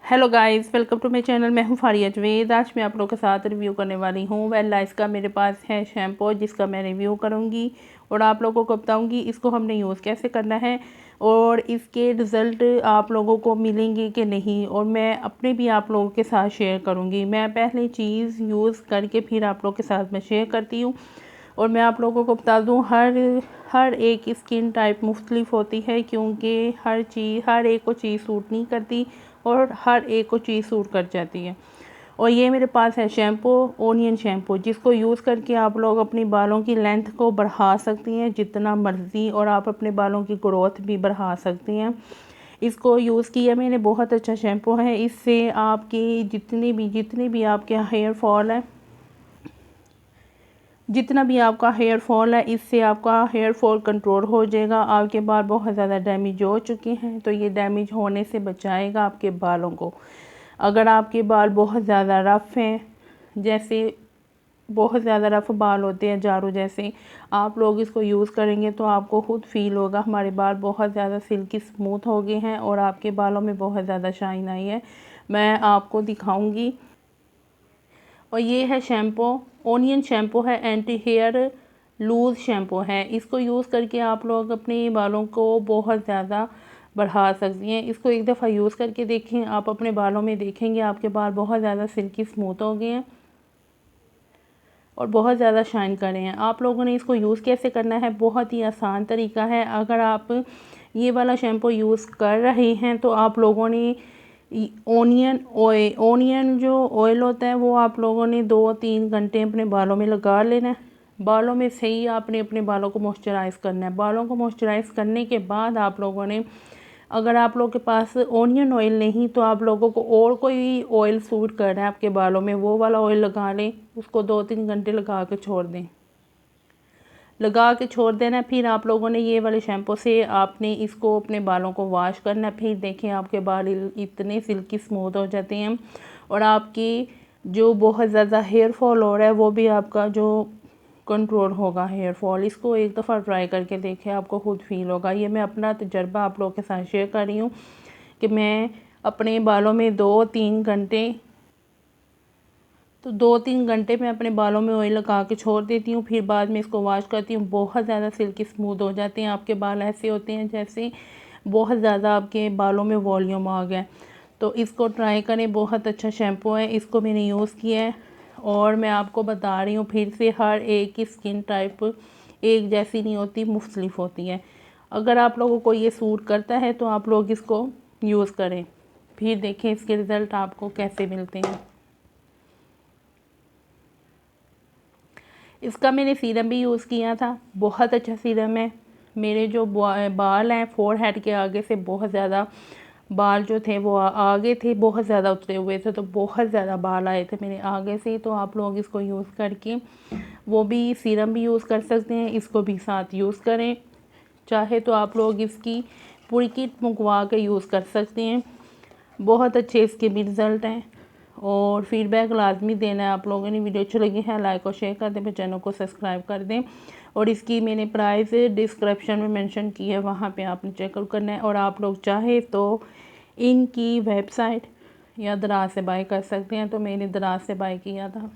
Hello guys, welcome to my channel. मैं हूं फारिया जवेद। आज मैं आप लोगों के साथ रिव्यू करने वाली हूं वेलनाइस का। मेरे पास है शैम्पू जिसका मैं रिव्यू करूंगी और आप लोगों को बताऊंगी इसको हमने यूज़ कैसे करना है और इसके रिज़ल्ट आप लोगों को मिलेंगे कि नहीं, और मैं अपने भी आप लोगों के साथ शेयर करूँगी। मैं पहले चीज़ यूज़ करके फिर आप लोगों के साथ मैं शेयर करती हूँ। और मैं आप लोगों को बता दूँ हर एक स्किन टाइप मुख्तलिफ होती है, क्योंकि हर एक को चीज़ सूट नहीं करती और हर एक को चीज़ सूट कर जाती है। और ये मेरे पास है शैम्पू, ओनियन शैम्पू, जिसको यूज़ करके आप लोग अपनी बालों की लेंथ को बढ़ा सकती हैं जितना मर्ज़ी, और आप अपने बालों की ग्रोथ भी बढ़ा सकती हैं। इसको यूज़ किया मैंने, बहुत अच्छा शैम्पू है। इससे आपकी जितनी भी आपके हेयर फॉल है, जितना भी आपका हेयर फॉल है, इससे आपका हेयर फॉल कंट्रोल हो जाएगा। आपके बाल बहुत ज़्यादा डैमेज हो चुके हैं तो ये डैमेज होने से बचाएगा आपके बालों को। अगर आपके बाल बहुत ज़्यादा रफ़ हैं, जैसे बहुत ज़्यादा रफ़ बाल होते हैं जारू जैसे, आप लोग इसको यूज़ करेंगे तो आपको खुद फील होगा हमारे बाल बहुत ज़्यादा सिल्की स्मूथ हो गए हैं और आपके बालों में बहुत ज़्यादा शाइन आई है। मैं आपको दिखाऊंगी। और ये है शैम्पू, ओनियन शैम्पू है, एंटी हेयर लूज़ शैम्पू है। इसको यूज़ करके आप लोग अपने बालों को बहुत ज़्यादा बढ़ा सकती हैं। इसको एक दफ़ा यूज़ करके देखें, आप अपने बालों में देखेंगे आपके बाल बहुत ज़्यादा सिल्की स्मूथ हो गए हैं और बहुत ज़्यादा शाइन कर रहे हैं। आप लोगों ने इसको यूज़ कैसे करना है, बहुत ही आसान तरीका है। अगर आप ये वाला शैम्पू यूज़ कर रहे हैं तो आप लोगों ने ओनियन जो ऑयल होता है वो आप लोगों ने 2-3 घंटे अपने बालों में लगा लेना है। बालों में से ही आपने अपने बालों को मॉइस्चराइज़ करना है। बालों को मॉइस्चराइज़ करने के बाद आप लोगों ने, अगर आप लोगों के पास ओनियन ऑयल नहीं तो आप लोगों को और कोई ऑयल सूट कर रहा है आपके बालों में, वो वाला ऑयल लगा लें। उसको 2-3 घंटे लगा के छोड़ देना। फिर आप लोगों ने ये वाले शैम्पू से आपने इसको अपने बालों को वॉश करना। फिर देखें आपके बाल इतने सिल्की स्मूथ हो जाते हैं और आपकी जो बहुत ज़्यादा हेयर फॉल हो रहा है वो भी आपका जो कंट्रोल होगा हेयर फॉल। इसको एक दफ़ा ट्राई करके देखें, आपको खुद फील होगा। ये मैं अपना तजर्बा आप लोगों के साथ शेयर कर रही हूँ कि मैं अपने बालों में 2-3 घंटे मैं अपने बालों में ऑयल लगा के छोड़ देती हूँ। फिर बाद में इसको वॉश करती हूँ। बहुत ज़्यादा सिल्की स्मूथ हो जाते हैं। आपके बाल ऐसे होते हैं जैसे बहुत ज़्यादा आपके बालों में वॉल्यूम आ गया। तो इसको ट्राई करें, बहुत अच्छा शैम्पू है। इसको मैंने यूज़ किया है और मैं आपको बता रही हूँ फिर से, हर एक की स्किन टाइप एक जैसी नहीं होती, मुख्तलिफ होती है। अगर आप लोगों को ये सूट करता है तो आप लोग इसको यूज़ करें, फिर देखें इसके रिज़ल्ट आपको कैसे मिलते हैं। इसका मैंने सीरम भी यूज़ किया था, बहुत अच्छा सीरम है। मेरे जो बाल हैं फोरहेड के आगे से बहुत ज़्यादा बाल जो थे वो आगे थे, बहुत ज़्यादा उतरे हुए थे, तो बहुत ज़्यादा बाल आए थे मेरे आगे से। तो आप लोग इसको यूज़ करके वो भी सीरम भी यूज़ कर सकते हैं, इसको भी साथ यूज़ करें। चाहे तो आप लोग इसकी पूरी किट मंगवा के यूज़ कर सकते हैं। बहुत अच्छे इसके भी रिज़ल्ट हैं और फीडबैक लाजमी देना है। आप लोगों ने वीडियो अच्छी लगी है लाइक और शेयर कर दें, मेरे चैनल को सब्सक्राइब कर दें। और इसकी मैंने प्राइस डिस्क्रिप्शन में मेंशन की है, वहाँ पे आपने चेकआउट करना है। और आप लोग चाहे तो इनकी वेबसाइट या दराज से बाय कर सकते हैं। तो मैंने दराज से बाय किया था।